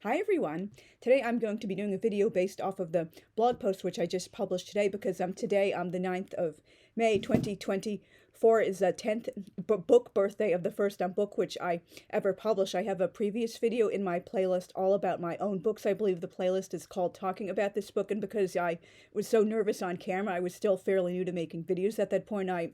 Hi everyone! Today I'm going to be doing a video based off of the blog post which I just published today because today, the 9th of May 2024 is the 10th book birthday of the first book which I ever published. I have a previous video in my playlist all about my own books. I believe the playlist is called Talking About This Book, and because I was so nervous on camera, I was still fairly new to making videos at that point. I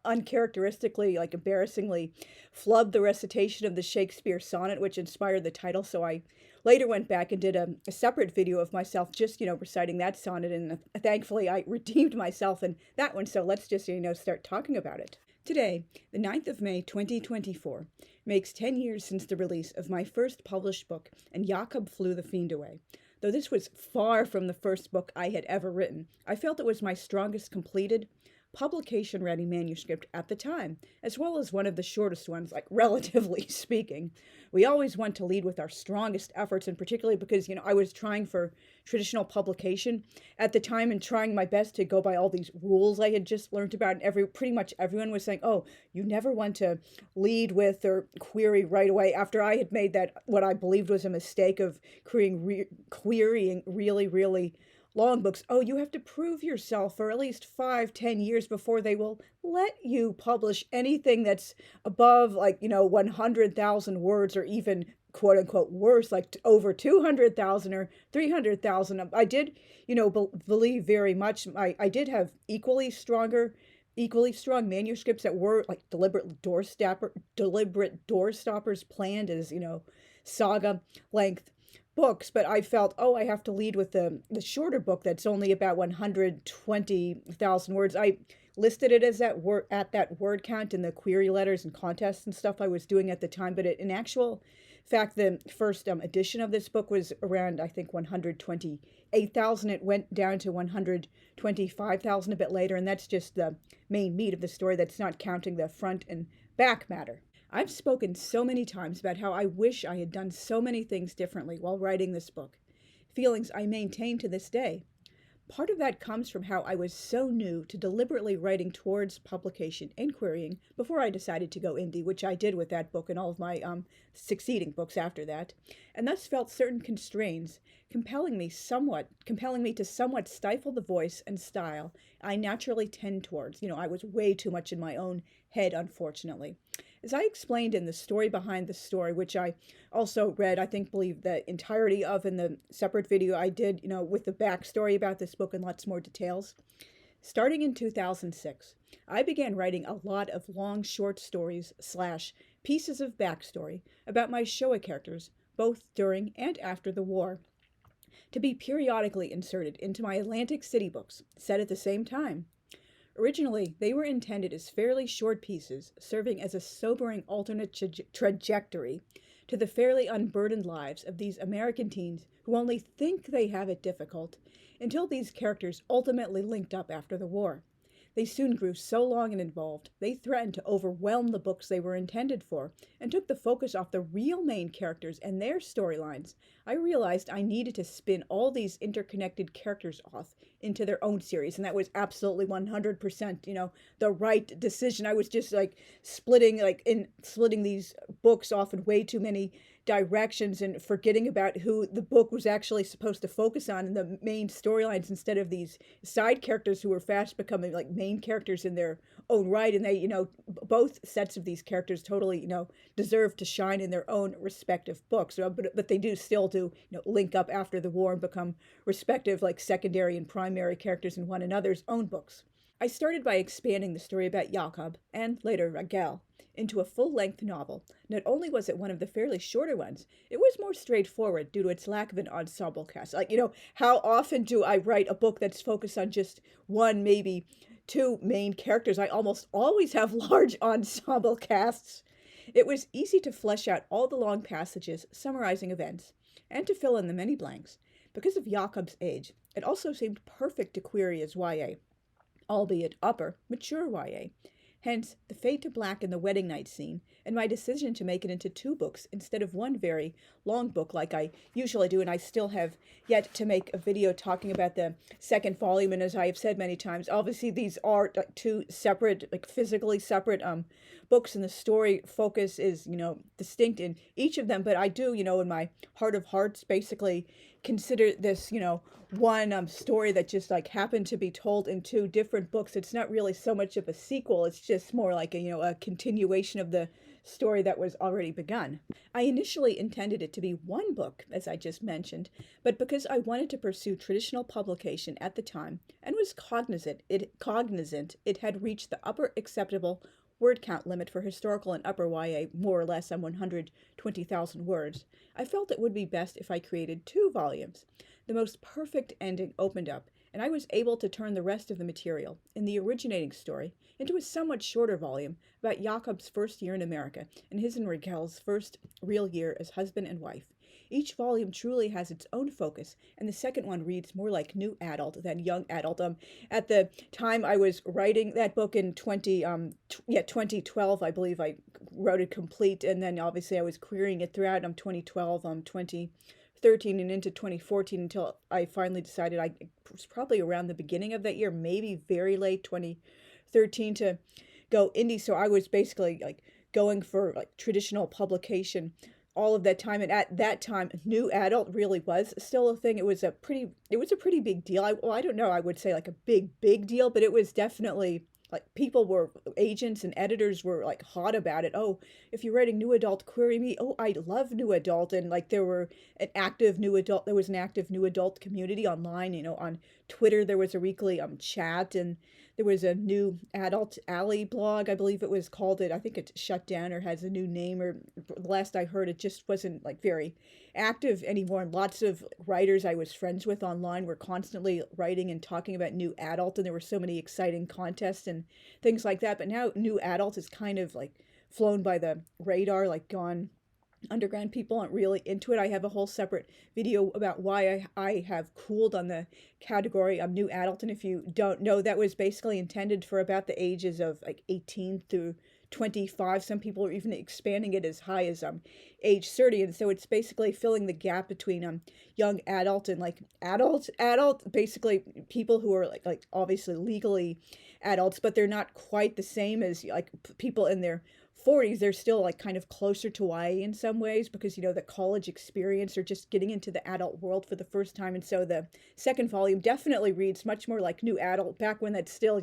uncharacteristically, embarrassingly, flubbed the recitation of the Shakespeare sonnet, which inspired the title. So I later went back and did a separate video of myself just, reciting that sonnet. And thankfully, I redeemed myself in that one. So let's just, start talking about it. Today, the 9th of May, 2024, makes 10 years since the release of my first published book, And Jakob Flew the Fiend Away. Though this was far from the first book I had ever written, I felt it was my strongest completed, publication-ready manuscript at the time, as well as one of the shortest ones, relatively speaking. We always want to lead with our strongest efforts, and particularly because, I was trying for traditional publication at the time and trying my best to go by all these rules I had just learned about, and pretty much everyone was saying, oh, you never want to lead with or query right away, after I had made that, what I believed was a mistake of querying really long books. Oh, you have to prove yourself for at least 5-10 years before they will let you publish anything that's above 100,000 words, or even quote unquote worse, over 200,000 or 300,000. I did, believe very much. I did have equally strong manuscripts that were deliberate door stoppers planned as, saga length books, but I felt, oh, I have to lead with the shorter book that's only about 120,000 words. I listed it as at that word count in the query letters and contests and stuff I was doing at the time, but in actual fact, the first edition of this book was around, I think, 128,000. It went down to 125,000 a bit later, and that's just the main meat of the story. That's not counting the front and back matter. I've spoken so many times about how I wish I had done so many things differently while writing this book, feelings I maintain to this day. Part of that comes from how I was so new to deliberately writing towards publication and querying before I decided to go indie, which I did with that book and all of my succeeding books after that, and thus felt certain constraints compelling me to somewhat stifle the voice and style I naturally tend towards. I was way too much in my own head, unfortunately. As I explained in the story behind the story, which I also read, believe the entirety of in the separate video I did, with the backstory about this book and lots more details. Starting in 2006, I began writing a lot of long short stories / pieces of backstory about my Showa characters, both during and after the war, to be periodically inserted into my Atlantic City books, set at the same time. Originally, they were intended as fairly short pieces, serving as a sobering alternate trajectory to the fairly unburdened lives of these American teens who only think they have it difficult, until these characters ultimately linked up after the war. They soon grew so long and involved, they threatened to overwhelm the books they were intended for, and took the focus off the real main characters and their storylines. I realized I needed to spin all these interconnected characters off into their own series, and that was absolutely 100%, the right decision. I was just splitting these books off in way too many directions and forgetting about who the book was actually supposed to focus on in the main storylines, instead of these side characters who were fast becoming main characters in their own right. And they, both sets of these characters totally, deserve to shine in their own respective books. But they do still link up after the war and become respective secondary and primary characters in one another's own books. I started by expanding the story about Jakob, and later Raquel, into a full-length novel. Not only was it one of the fairly shorter ones, it was more straightforward due to its lack of an ensemble cast. How often do I write a book that's focused on just one, maybe two main characters? I almost always have large ensemble casts. It was easy to flesh out all the long passages summarizing events, and to fill in the many blanks. Because of Jakob's age, it also seemed perfect to query as YA, albeit upper, mature YA. Hence, the fade to black in the wedding night scene, and my decision to make it into 2 books instead of one very long book like I usually do, and I still have yet to make a video talking about the second volume, and as I have said many times, obviously these are 2 separate, physically separate books, and the story focus is, distinct in each of them, but I do, in my heart of hearts, basically consider this, one story that just happened to be told in 2 different books. It's not really so much of a sequel. It's just more like a continuation of the story that was already begun. I initially intended it to be 1 book, as I just mentioned, but because I wanted to pursue traditional publication at the time and was cognizant it had reached the upper acceptable word count limit for historical and upper YA, more or less on 120,000 words, I felt it would be best if I created 2 volumes. The most perfect ending opened up, and I was able to turn the rest of the material, in the originating story, into a somewhat shorter volume about Jakob's first year in America and his and Raquel's first real year as husband and wife. Each volume truly has its own focus, and the second one reads more like new adult than young adult. At the time I was writing that book in 2012, I believe I wrote it complete, and then obviously I was querying it throughout 2012, 2013, and into 2014 until I finally decided it was probably around the beginning of that year, maybe very late 2013, to go indie. So I was basically going for traditional publication all of that time, and at that time new adult really was still a thing. It was a pretty big deal. I don't know, I would say a big deal, but it was definitely people were, agents and editors were hot about it. Oh, if you're writing new adult, query me. Oh, I love new adult. And there was an active new adult community online. On Twitter there was a weekly chat, and there was a new adult alley blog, I believe it was called. I think it's shut down or has a new name, or the last I heard it just wasn't very active anymore. And lots of writers I was friends with online were constantly writing and talking about new adult, and there were so many exciting contests and things like that. But now new adult is kind of flown by the radar, gone underground. People aren't really into it. I have a whole separate video about why I have cooled on the category of new adult, and if you don't know, that was basically intended for about the ages of 18 through 25. Some people are even expanding it as high as age 30, and so it's basically filling the gap between young adult and adult, basically people who are obviously legally adults, but they're not quite the same as people in their 40s. They're still kind of closer to YA in some ways, because the college experience, or just getting into the adult world for the first time. And so the second volume definitely reads much more like new adult, back when that still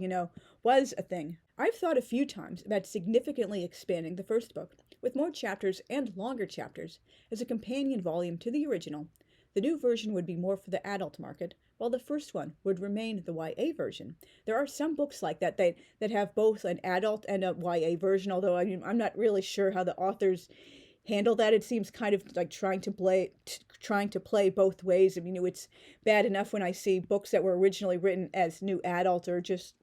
was a thing. I've thought a few times about significantly expanding the first book with more chapters and longer chapters as a companion volume to the original. The new version would be more for the adult market, while the first one would remain the YA version. There are some books like that that have both an adult and a YA version, although I'm not really sure how the authors handle that. It seems kind of trying to play both ways. It's bad enough when I see books that were originally written as new adult or just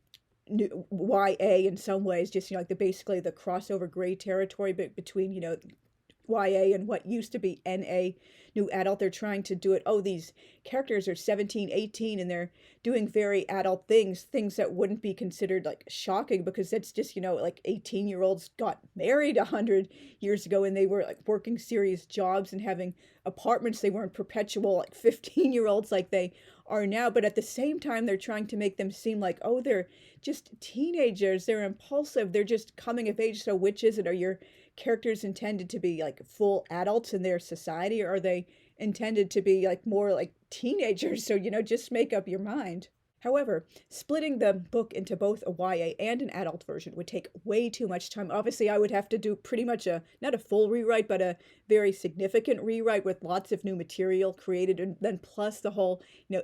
new YA in some ways, just basically the crossover gray territory between YA and what used to be NA, new adult. They're trying to do it. Oh, these characters are 17, 18, and they're doing very adult things that wouldn't be considered shocking, because that's just 18-year-olds got married 100 years ago, and they were working serious jobs and having apartments. They weren't perpetual 15-year-olds like they are now. But at the same time, they're trying to make them seem oh, they're just teenagers, they're impulsive, they're just coming of age. So which is it? Are your characters intended to be full adults in their society, or are they intended to be more teenagers? So just make up your mind. However, splitting the book into both a YA and an adult version would take way too much time. Obviously, I would have to do pretty much not a full rewrite, but a very significant rewrite with lots of new material created, and then plus the whole,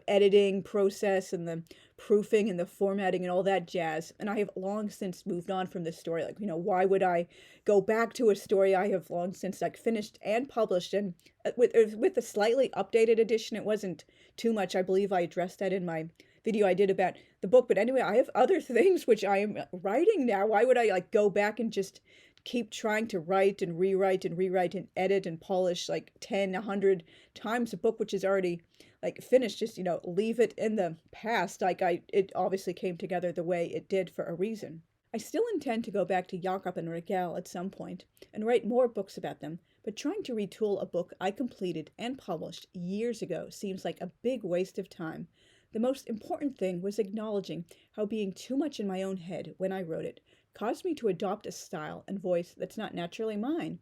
editing process and the proofing and the formatting and all that jazz. And I have long since moved on from this story. Why would I go back to a story I have long since finished and published? And with a slightly updated edition, it wasn't too much. I believe I addressed that in my video I did about the book. But anyway, I have other things which I am writing now. Why would I go back and just keep trying to write and rewrite and edit and polish 10, 100 times a book which is already finished? Just leave it in the past. It obviously came together the way it did for a reason. I still intend to go back to Jakob and Raquel at some point and write more books about them, but trying to retool a book I completed and published years ago seems like a big waste of time. The most important thing was acknowledging how being too much in my own head when I wrote it caused me to adopt a style and voice that's not naturally mine.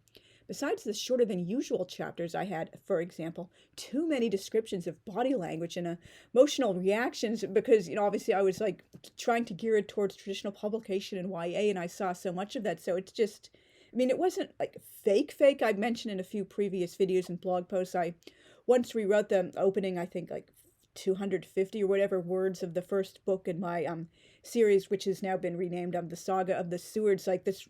Besides the shorter than usual chapters, I had, for example, too many descriptions of body language and emotional reactions because, obviously I was like trying to gear it towards traditional publication and YA, and I saw so much of that. So it's just, it wasn't like fake. I've mentioned in a few previous videos and blog posts, I once rewrote the opening, I think like 250 or whatever words of the first book in my series, which has now been renamed The Saga of the Sewards. Like this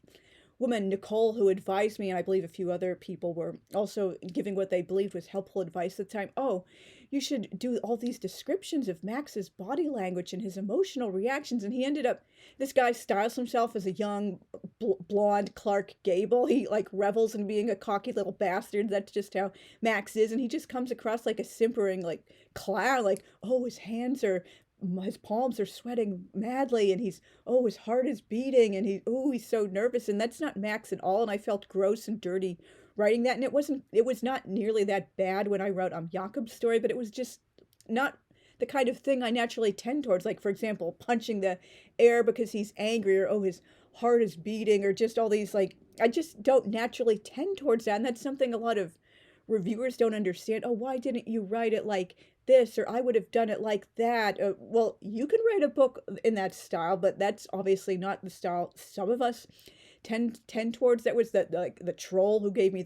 woman, Nicole, who advised me, and I believe a few other people were also giving what they believed was helpful advice at the time. Oh, you should do all these descriptions of Max's body language and his emotional reactions. And he ended up, this guy styles himself as a young blonde Clark Gable. He like revels in being a cocky little bastard. That's just how Max is. And he just comes across like a simpering like clown, like, oh, his palms are sweating madly, and his heart is beating, and he's so nervous. And that's not Max at all. And I felt gross and dirty writing that. And it was not nearly that bad when I wrote Jakob's story, but it was just not the kind of thing I naturally tend towards. Like, for example, punching the air because he's angry, or his heart is beating, or just all these, like, I just don't naturally tend towards that. And that's something a lot of reviewers don't understand. Oh, why didn't you write it like this, or I would have done it like that? Well, you can write a book in that style, but that's obviously not the style some of us tend towards. That was the troll who gave me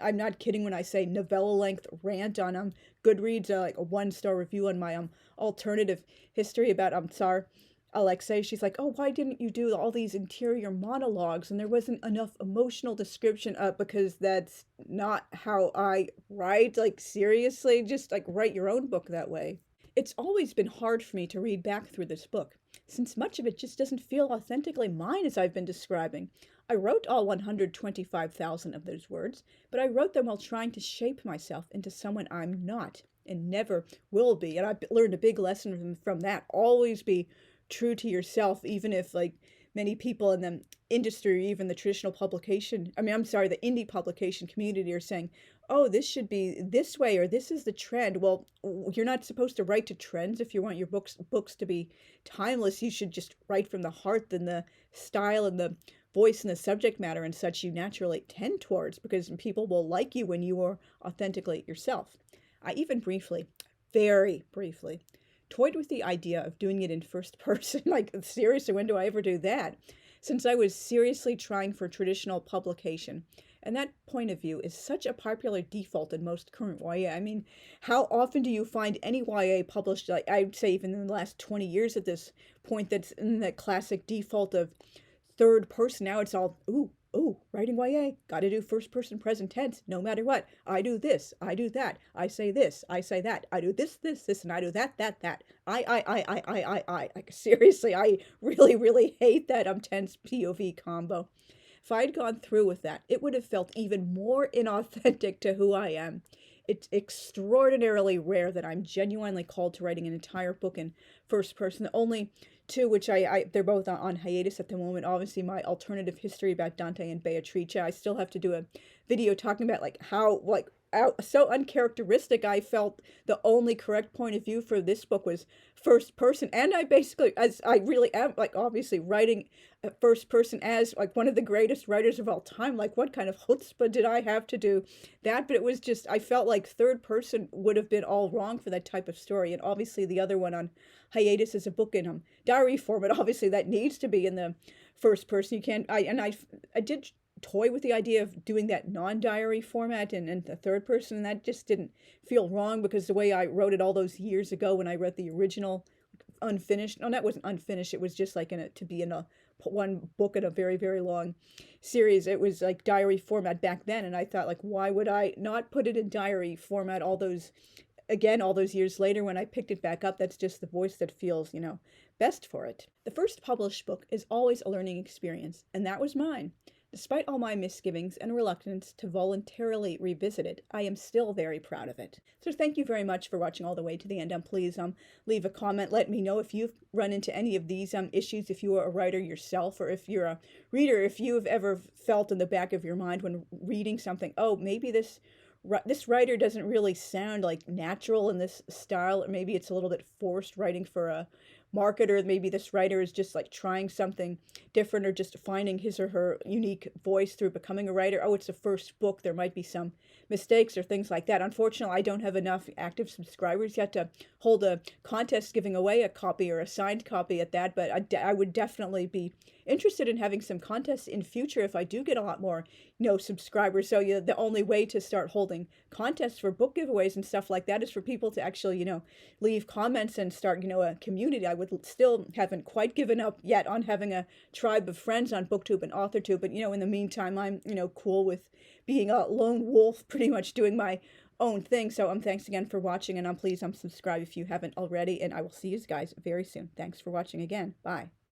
I'm not kidding when I say novella length rant on Goodreads, like a 1-star review on my alternative history about Tsar Alexei. She's like, oh, why didn't you do all these interior monologues? And there wasn't enough emotional description because that's not how I write. Like, seriously, just like write your own book that way. It's always been hard for me to read back through this book, since much of it just doesn't feel authentically mine, as I've been describing. I wrote all 125,000 of those words, but I wrote them while trying to shape myself into someone I'm not and never will be. And I've learned a big lesson from that. Always be true to yourself, even if like many people in the industry, or even the traditional publication, the indie publication community are saying, oh, this should be this way, or this is the trend. Well, you're not supposed to write to trends. If you want your books to be timeless, you should just write from the heart and the style and the voice and the subject matter and such you naturally tend towards, because people will like you when you are authentically yourself. I even very briefly, toyed with the idea of doing it in first person. Like, seriously, when do I ever do that? Since I was seriously trying for traditional publication. And that point of view is such a popular default in most current YA. How often do you find any YA published, like I'd say even in the last 20 years at this point, that's in the classic default of third person? Now it's all, writing YA, gotta do first person present tense, no matter what. I do this, I do that, I say this, I say that, I do this, and I do that. I. Like, seriously, I really hate that tense POV combo. If I'd gone through with that, it would have felt even more inauthentic to who I am. It's extraordinarily rare that I'm genuinely called to writing an entire book in first person. The only two, which they're both on hiatus at the moment. Obviously, my alternative history about Dante and Beatrice. I still have to do a video talking about how so uncharacteristic I felt the only correct point of view for this book was first person. And I basically, as I really am, like, obviously writing first person as like one of the greatest writers of all time. Like, what kind of chutzpah did I have to do that? But it was just, I felt like third person would have been all wrong for that type of story. And obviously the other one on hiatus is a book in diary format. Obviously that needs to be in the first person. You can't, I did toy with the idea of doing that non-diary format and the third person, and that just didn't feel wrong, because the way I wrote it all those years ago when I read the original unfinished, no, that wasn't unfinished, it was just like to be in a one book in a very long series. It was like diary format back then, and I thought, like, why would I not put it in diary format all those years later when I picked it back up? That's just the voice that feels, best for it. The first published book is always a learning experience, and that was mine. Despite all my misgivings and reluctance to voluntarily revisit it, I am still very proud of it. So thank you very much for watching all the way to the end. Please leave a comment. Let me know if you've run into any of these issues, if you are a writer yourself, or if you're a reader, if you have ever felt in the back of your mind when reading something, oh, maybe this writer doesn't really sound like natural in this style, or maybe it's a little bit forced writing for a marketer. Maybe this writer is just like trying something different, or just finding his or her unique voice through becoming a writer. Oh, it's a first book, there might be some mistakes or things like that. Unfortunately, I don't have enough active subscribers yet to hold a contest giving away a copy or a signed copy at that, but I would definitely be interested in having some contests in future if I do get a lot more subscribers. So the only way to start holding contests for book giveaways and stuff like that is for people to actually leave comments and start a community. I would still haven't quite given up yet on having a tribe of friends on booktube and authortube, but in the meantime, I'm cool with being a lone wolf, pretty much doing my own thing. So thanks again for watching, and please subscribe if you haven't already, and I will see you guys very soon. Thanks for watching again. Bye.